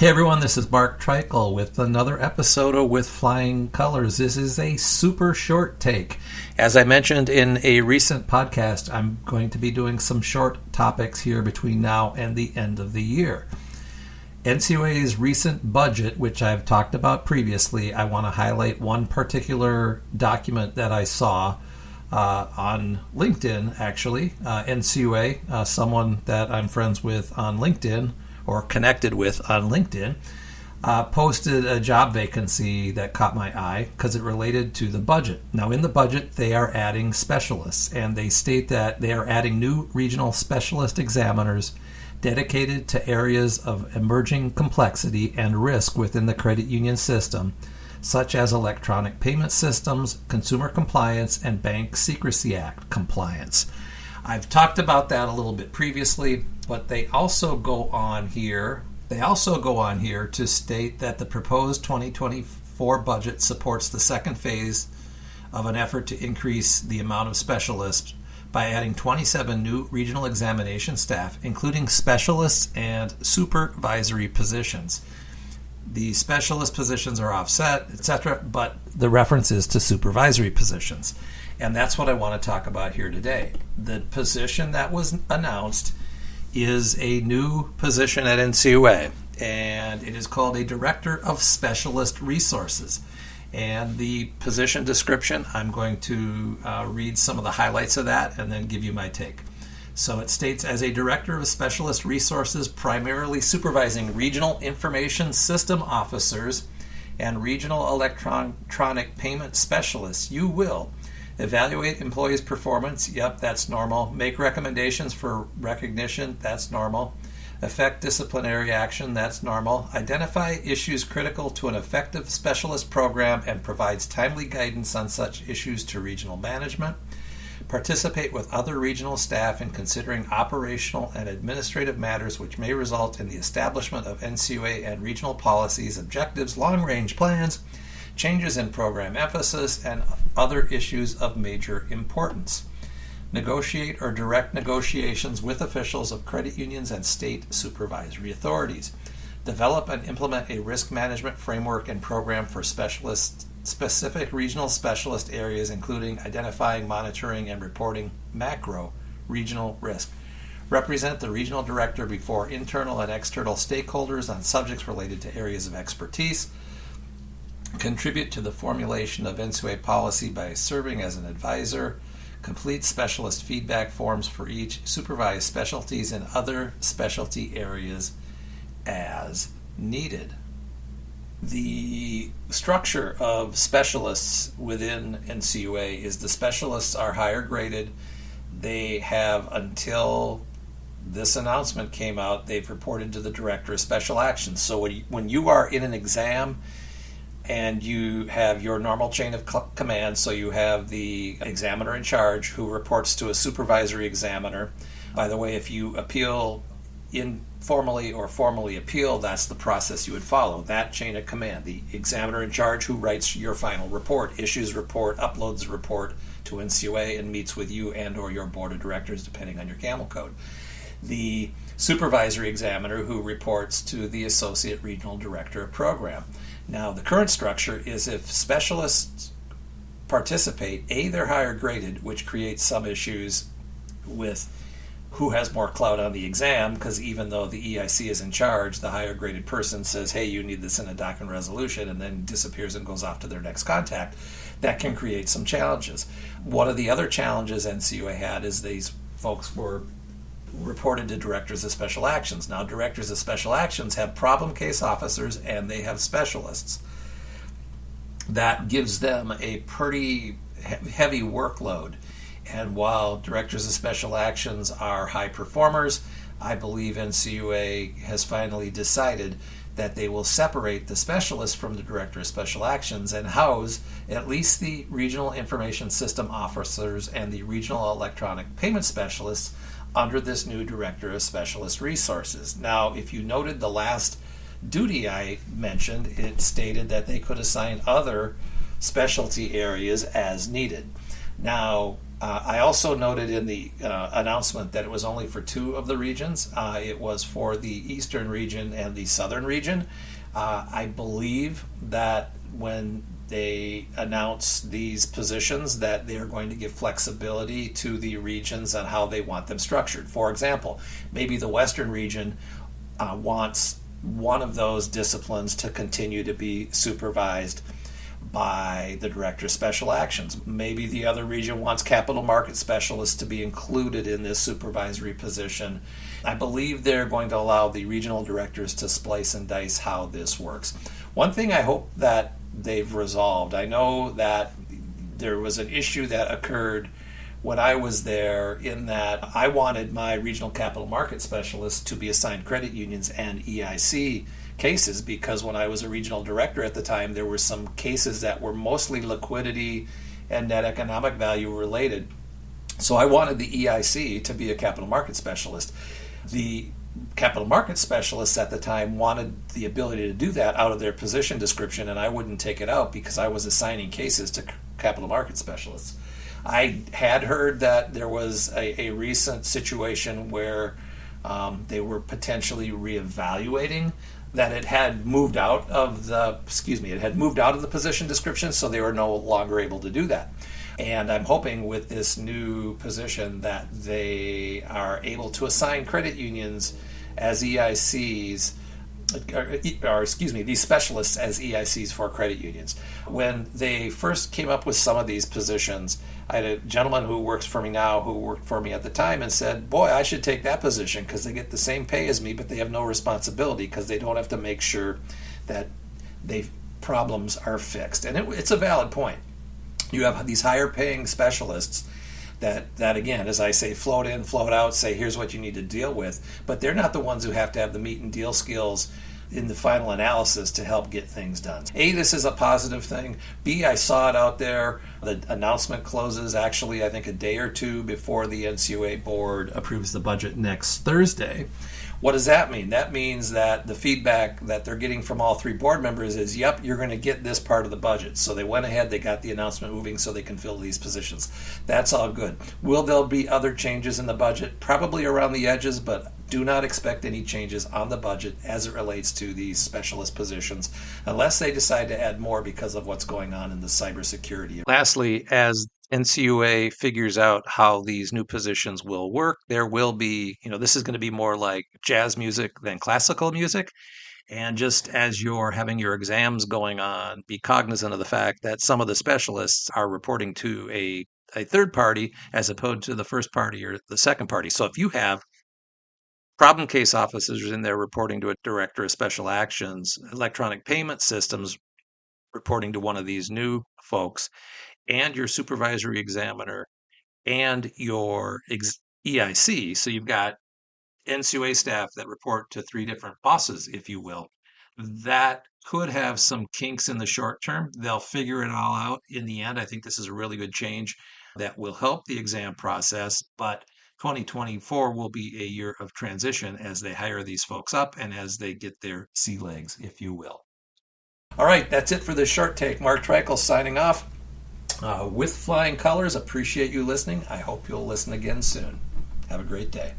Hey everyone, this is Mark Treichel with another episode of With Flying Colors. This is a super short take. As I mentioned in a recent podcast, I'm going to be doing some short topics here between now and the end of the year. NCUA's recent budget, which I've talked about previously, I want to highlight one particular document that I saw on LinkedIn, actually. NCUA, someone that I'm friends with on LinkedIn, or connected with on LinkedIn, posted a job vacancy that caught my eye because it related to the budget. Now, in the budget, they are adding specialists, and they state that they are adding new regional specialist examiners dedicated to areas of emerging complexity and risk within the credit union system, such as electronic payment systems, consumer compliance, and Bank Secrecy Act compliance. I've talked about that a little bit previously, but they also go on here to state that the proposed 2024 budget supports the second phase of an effort to increase the amount of specialists by adding 27 new regional examination staff, including specialists and supervisory positions. The specialist positions are offset, etc., but the reference is to supervisory positions. And that's what I want to talk about here today. The position that was announced is a new position at NCUA, and it is called a Director of Specialist Resources. And the position description, I'm going to read some of the highlights of that and then give you my take. So it states, as a Director of Specialist Resources, primarily supervising regional information system officers and regional electronic payment specialists, you will evaluate employees' performance, yep, that's normal. Make recommendations for recognition, that's normal. Effect disciplinary action, that's normal. Identify issues critical to an effective specialist program and provides timely guidance on such issues to regional management. Participate with other regional staff in considering operational and administrative matters which may result in the establishment of NCUA and regional policies, objectives, long-range plans, changes in program emphasis, and other issues of major importance. Negotiate or direct negotiations with officials of credit unions and state supervisory authorities. Develop and implement a risk management framework and program for specific regional specialist areas, including identifying, monitoring, and reporting macro regional risk. Represent the regional director before internal and external stakeholders on subjects related to areas of expertise. Contribute to the formulation of NCUA policy by serving as an advisor. Complete specialist feedback forms for each. Supervise specialties and other specialty areas as needed. The structure of specialists within NCUA is the specialists are higher graded. They have, until this announcement came out, they've reported to the Director of Special Actions. So when you are in an exam and you have your normal chain of command, so you have the examiner in charge who reports to a supervisory examiner. By the way, if you appeal informally or formally appeal, that's the process you would follow, that chain of command. The examiner in charge who writes your final report, issues report, uploads the report to NCUA, and meets with you and or your board of directors, depending on your camel code. The supervisory examiner who reports to the associate regional director of program. Now, the current structure is if specialists participate, they're higher graded, which creates some issues with who has more clout on the exam, because even though the EIC is in charge, the higher graded person says, hey, you need this in a document resolution, and then disappears and goes off to their next contact. That can create some challenges. One of the other challenges NCUA had is these folks were reported to directors of special actions. Now, directors of special actions have problem case officers and they have specialists. That gives them a pretty heavy workload. And while directors of special actions are high performers, I believe NCUA has finally decided that they will separate the specialists from the director of special actions and house at least the regional information system officers and the regional electronic payment specialists under this new Director of Specialist Resources. Now, if you noted the last duty I mentioned, it stated that they could assign other specialty areas as needed. Now, I also noted in the announcement that it was only for two of the regions. It was for the Eastern region and the Southern region. I believe that when they announce these positions that they are going to give flexibility to the regions on how they want them structured. For example, maybe the Western region wants one of those disciplines to continue to be supervised by the Director of Special Actions. Maybe the other region wants capital market specialists to be included in this supervisory position. I believe they're going to allow the regional directors to splice and dice how this works. One thing I hope that they've resolved, I know that there was an issue that occurred when I was there in that I wanted my regional capital market specialists to be assigned credit unions and EIC cases, because when I was a regional director at the time, there were some cases that were mostly liquidity and net economic value related. So I wanted the EIC to be a capital market specialist. The capital market specialists at the time wanted the ability to do that out of their position description, and I wouldn't take it out because I was assigning cases to capital market specialists. I had heard that there was a recent situation where they were potentially reevaluating that it had moved out of the position description, so they were no longer able to do that. And I'm hoping with this new position that they are able to assign credit unions as EICs, these specialists as EICs for credit unions. When they first came up with some of these positions, I had a gentleman who works for me now who worked for me at the time and said, boy, I should take that position because they get the same pay as me, but they have no responsibility because they don't have to make sure that problems are fixed. And it's a valid point. You have these higher paying specialists that again, as I say, float in, float out, say here's what you need to deal with, but they're not the ones who have to have the meat and deal skills in the final analysis to help get things done. A, this is a positive thing. B, I saw it out there. The announcement closes actually, I think, a day or two before the NCUA board approves the budget next Thursday. What does that mean? That means that the feedback that they're getting from all three board members is, yep, you're going to get this part of the budget. So they went ahead, they got the announcement moving so they can fill these positions. That's all good. Will there be other changes in the budget? Probably around the edges, but do not expect any changes on the budget as it relates to these specialist positions, unless they decide to add more because of what's going on in the cybersecurity. Lastly, as NCUA figures out how these new positions will work, there will be, this is going to be more like jazz music than classical music. And just as you're having your exams going on, be cognizant of the fact that some of the specialists are reporting to a third party as opposed to the first party or the second party. So if you have problem case officers in there reporting to a director of special actions, electronic payment systems reporting to one of these new folks, and your supervisory examiner and your EIC. So you've got NCUA staff that report to three different bosses, if you will. That could have some kinks in the short term. They'll figure it all out in the end. I think this is a really good change that will help the exam process, but 2024 will be a year of transition as they hire these folks up and as they get their sea legs, if you will. All right, that's it for this short take. Mark Treichel signing off. With flying colors, appreciate you listening. I hope you'll listen again soon. Have a great day.